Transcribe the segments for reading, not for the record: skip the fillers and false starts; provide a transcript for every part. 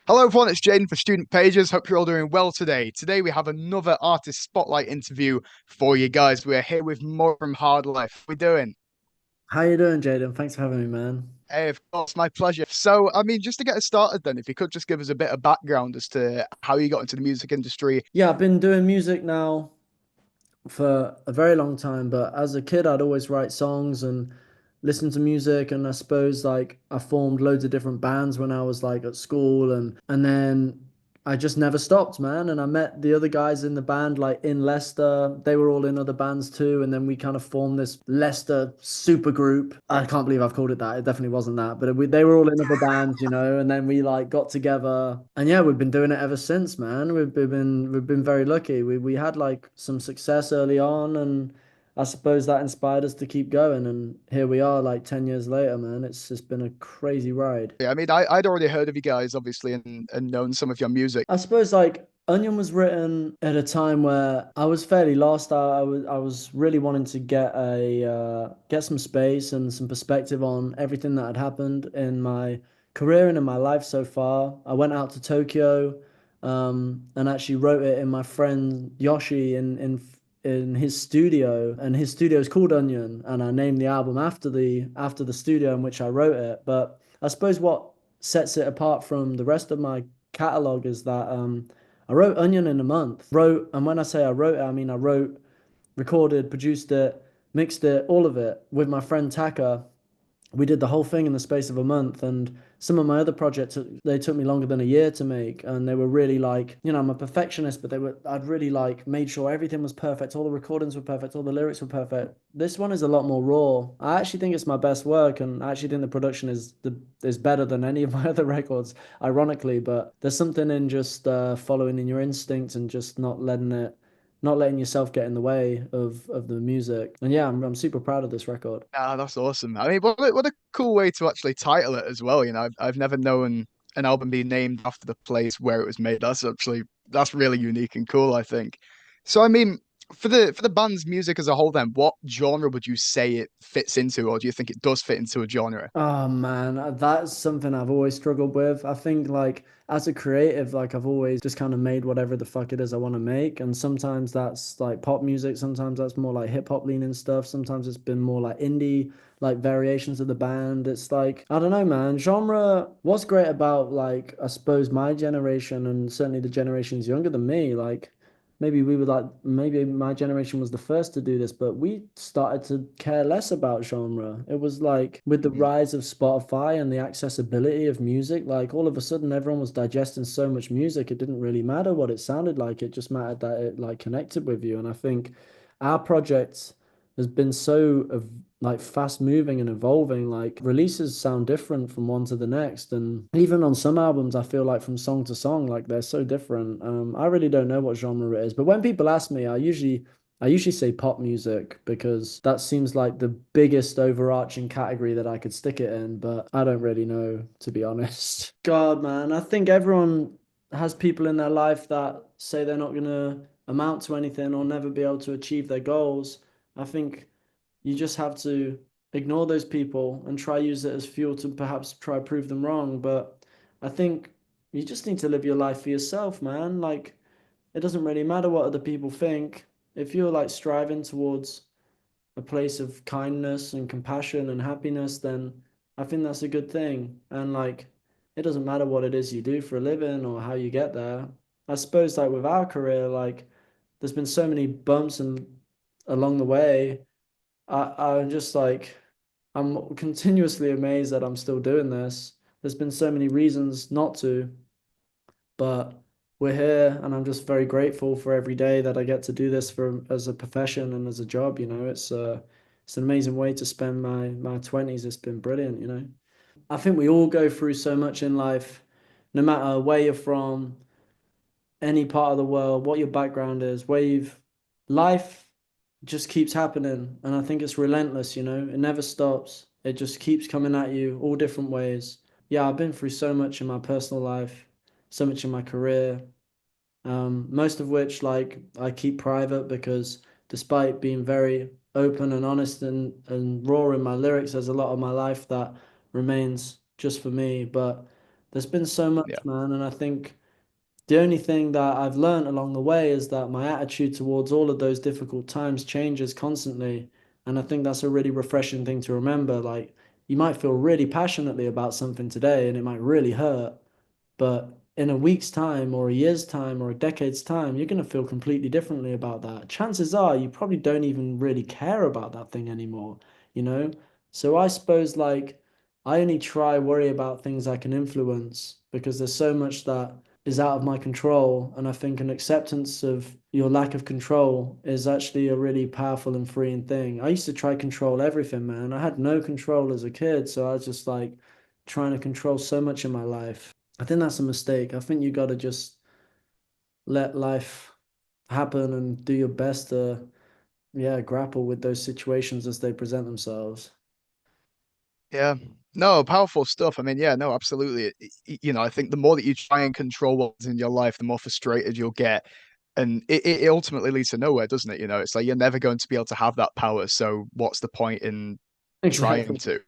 Hello, everyone. It's Jaden for Student Pages. Hope you're all doing well today. Today, we have another artist spotlight interview for you guys. We're here with more from Hard Life. How we doing? How you doing, Jaden? Thanks for having me, man. Hey, of course, my pleasure. So, just to get us started, then, if you could just give us a bit of background as to how you got into the music industry. Yeah, I've been doing music now for a very long time, but as a kid, I'd always write songs and listen to music, and I suppose like I formed loads of different bands when I was like at school, and then I just never stopped, man. And I met the other guys in the band like in Leicester. They were all in other bands too, and then we kind of formed this Leicester super group. I can't believe I've called it that. It definitely wasn't that, but they were all in other bands, and then we like got together, and yeah, we've been doing it ever since, man. We've been very lucky. We had like some success early on, and I suppose that inspired us to keep going, and here we are, like 10 years later, man. It's just been a crazy ride. I'd already heard of you guys, obviously, and known some of your music. I suppose like Onion was written at a time where I was fairly lost. I was really wanting to get some space and some perspective on everything that had happened in my career and in my life so far. I went out to Tokyo, and actually wrote it in my friend Yoshi in his studio, and his studio is called Onion, and I named the album after the studio in which I wrote it. But I suppose what sets it apart from the rest of my catalog is that I wrote Onion in a month. Wrote, and when I say I wrote it, I mean I wrote, recorded, produced it, mixed it, all of it with my friend Taka. We did the whole thing in the space of a month, and some of my other projects they took me longer than a year to make, and they were really like, I'm a perfectionist, but I'd really like made sure everything was perfect, all the recordings were perfect, all the lyrics were perfect. This one is a lot more raw. I actually think it's my best work, and I actually think the production is better than any of my other records, ironically. But there's something in just following in your instinct and just not letting yourself get in the way of the music. And yeah, I'm super proud of this record. Ah, that's awesome. What a cool way to actually title it as well. I've never known an album being named after the place where it was made. That's really unique and cool, I think. So, for the band's music as a whole, then, what genre would you say it fits into, or do you think it does fit into a genre? Oh man, that's something I've always struggled with. I think like as a creative, like I've always just kind of made whatever the fuck it is I want to make. And sometimes that's like pop music, sometimes that's more like hip hop leaning stuff, sometimes it's been more like indie, like variations of the band. It's like, I don't know, man. Genre, what's great about like I suppose my generation and certainly the generations younger than me, like maybe my generation was the first to do this, but we started to care less about genre. It was like with the Mhm. rise of Spotify and the accessibility of music, like all of a sudden everyone was digesting so much music, it didn't really matter what it sounded like. It just mattered that it like connected with you. And I think our project has been like fast moving and evolving. Like releases sound different from one to the next, and even on some albums I feel like from song to song like they're so different. I really don't know what genre it is, but when people ask me, I usually say pop music because that seems like the biggest overarching category that I could stick it in, but I don't really know, to be honest. God, man, I think everyone has people in their life that say they're not gonna amount to anything or never be able to achieve their goals. I think you just have to ignore those people and try use it as fuel to perhaps try prove them wrong. But I think you just need to live your life for yourself, man. Like it doesn't really matter what other people think. If you're like striving towards a place of kindness and compassion and happiness, then I think that's a good thing. And like it doesn't matter what it is you do for a living or how you get there. I suppose like with our career, like there's been so many bumps and along the way. I'm just like, I'm continuously amazed that I'm still doing this. There's been so many reasons not to, but we're here, and I'm just very grateful for every day that I get to do this for as a profession and as a job. It's an amazing way to spend my 20s. It's been brilliant. I think we all go through so much in life, no matter where you're from, any part of the world, what your background is, life just keeps happening. And I think it's relentless. It never stops. It just keeps coming at you all different ways. Yeah, I've been through so much in my personal life, so much in my career, most of which like I keep private because despite being very open and honest and raw in my lyrics, there's a lot of my life that remains just for me. But There's been so Yeah. much, man, and I think the only thing that I've learned along the way is that my attitude towards all of those difficult times changes constantly. And I think that's a really refreshing thing to remember. Like, you might feel really passionately about something today and it might really hurt, but in a week's time or a year's time or a decade's time, you're going to feel completely differently about that. Chances are you probably don't even really care about that thing anymore, you know? So I suppose like I only try worry about things I can influence because there's so much that is out of my control. And I think an acceptance of your lack of control is actually a really powerful and freeing thing. I used to try control everything, man. I had no control as a kid, so I was just like trying to control so much in my life. I think that's a mistake. I think you got to just let life happen and do your best to, yeah, grapple with those situations as they present themselves. Yeah. No, powerful stuff. I mean, yeah, no, absolutely. You know, I think the more that you try and control what's in your life, the more frustrated you'll get. And it ultimately leads to nowhere, doesn't it? You know, it's like you're never going to be able to have that power. So what's the point in trying Exactly. to?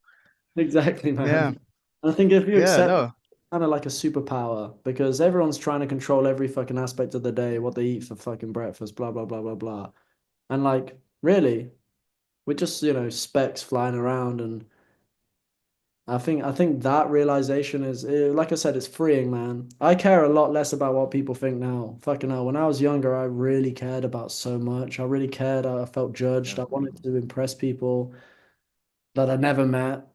Exactly, Yeah. man. I think if you Yeah, accept no. kind of like a superpower because everyone's trying to control every fucking aspect of the day, what they eat for fucking breakfast, blah, blah, blah, blah, blah. And like, really, we're just, specks flying around and I think that realization is like I said, it's freeing, man. I care a lot less about what people think now. Fucking hell. When I was younger, I really cared about so much. I really cared. I felt judged. Yeah. I wanted to impress people that I never met.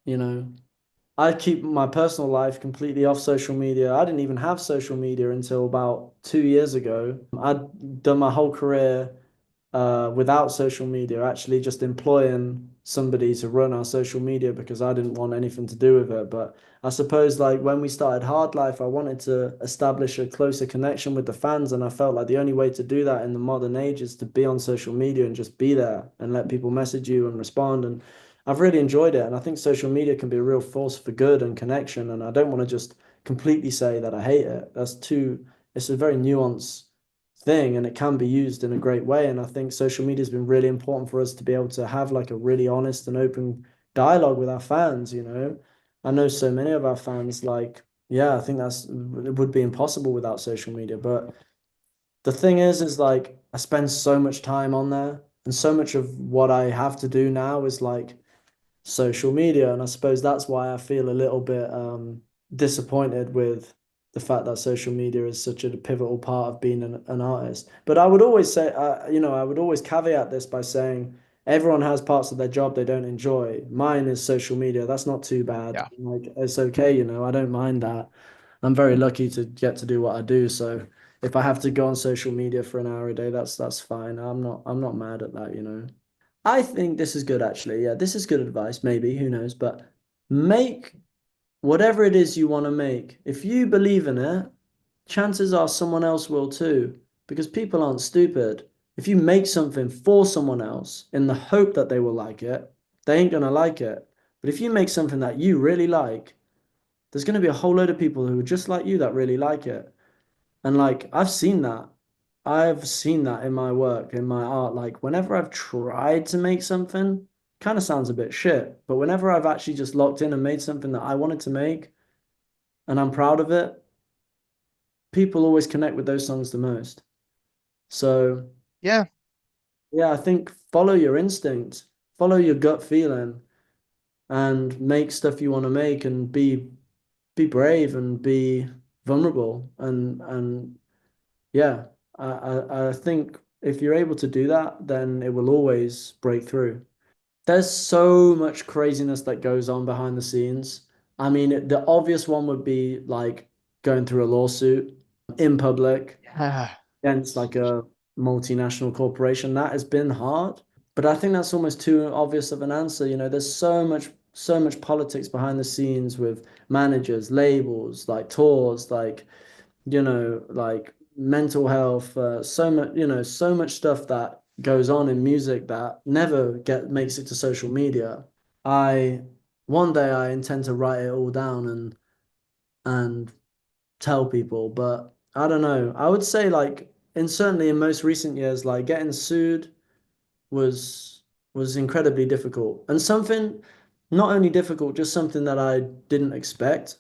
I keep my personal life completely off social media. I didn't even have social media until about 2 years ago. I'd done my whole career without social media, actually just employing somebody to run our social media because I didn't want anything to do with it. But I suppose like when we started Hard Life, I wanted to establish a closer connection with the fans, and I felt like the only way to do that in the modern age is to be on social media and just be there and let people message you and respond. And I've really enjoyed it, and I think social media can be a real force for good and connection. And I don't want to just completely say that I hate it. It's a very nuanced thing and it can be used in a great way. And I think social media has been really important for us to be able to have like a really honest and open dialogue with our fans. I know so many of our fans like, yeah, I think it would be impossible without social media. But the thing is like I spend so much time on there and so much of what I have to do now is like social media. And I suppose that's why I feel a little bit disappointed with the fact that social media is such a pivotal part of being an artist. But I would always say, I would always caveat this by saying everyone has parts of their job they don't enjoy. Mine is social media. That's not too bad. Yeah. Like it's okay. I don't mind that. I'm very lucky to get to do what I do. So if I have to go on social media for an hour a day, that's fine. I'm not mad at that. I think this is good, actually. Yeah, this is good advice, maybe, who knows? But make whatever it is you want to make. If you believe in it, chances are someone else will too, because people aren't stupid. If you make something for someone else in the hope that they will like it, they ain't gonna like it. But if you make something that you really like, there's gonna be a whole load of people who are just like you that really like it. And like I've seen that. I've seen that in my work, in my art. Like whenever I've tried to make something, kind of sounds a bit shit, but whenever I've actually just locked in and made something that I wanted to make and I'm proud of it, people always connect with those songs the most. So Yeah. yeah, I think follow your instinct, follow your gut feeling, and make stuff you want to make and be brave and be vulnerable and yeah, I think if you're able to do that, then it will always break through. There's so much craziness that goes on behind the scenes. I mean, the obvious one would be like going through a lawsuit in public Yeah. against like a multinational corporation. That has been hard, but I think that's almost too obvious of an answer. There's so much politics behind the scenes with managers, labels, like tours, like mental health, so much stuff that goes on in music that never makes it to social media. I One day I intend to write it all down and tell people, but I don't know. I would say like certainly in most recent years, like getting sued was was incredibly difficult and something not only difficult, just something that I didn't expect.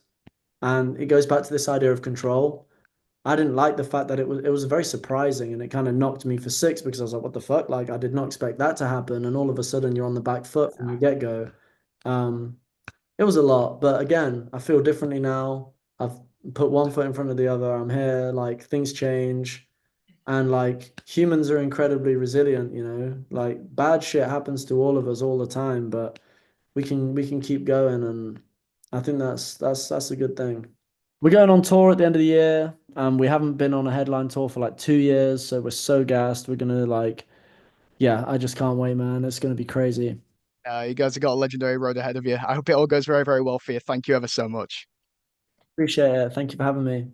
And it goes back to this idea of control. I didn't like the fact that it was very surprising and it kind of knocked me for six because I was like, what the fuck? Like I did not expect that to happen. And all of a sudden you're on the back foot from the get-go. Um, it was a lot, but again, I feel differently now. I've put one foot in front of the other. I'm here, like things change. And like humans are incredibly resilient, you know. Like bad shit happens to all of us all the time, but we can keep going and I think that's a good thing. We're going on tour at the end of the year. We haven't been on a headline tour for like 2 years, so we're so gassed. We're gonna like, yeah, I just can't wait, man. It's gonna be crazy. You guys have got a legendary road ahead of you. I hope it all goes very, very well for you. Thank you ever so much. Appreciate it. Thank you for having me.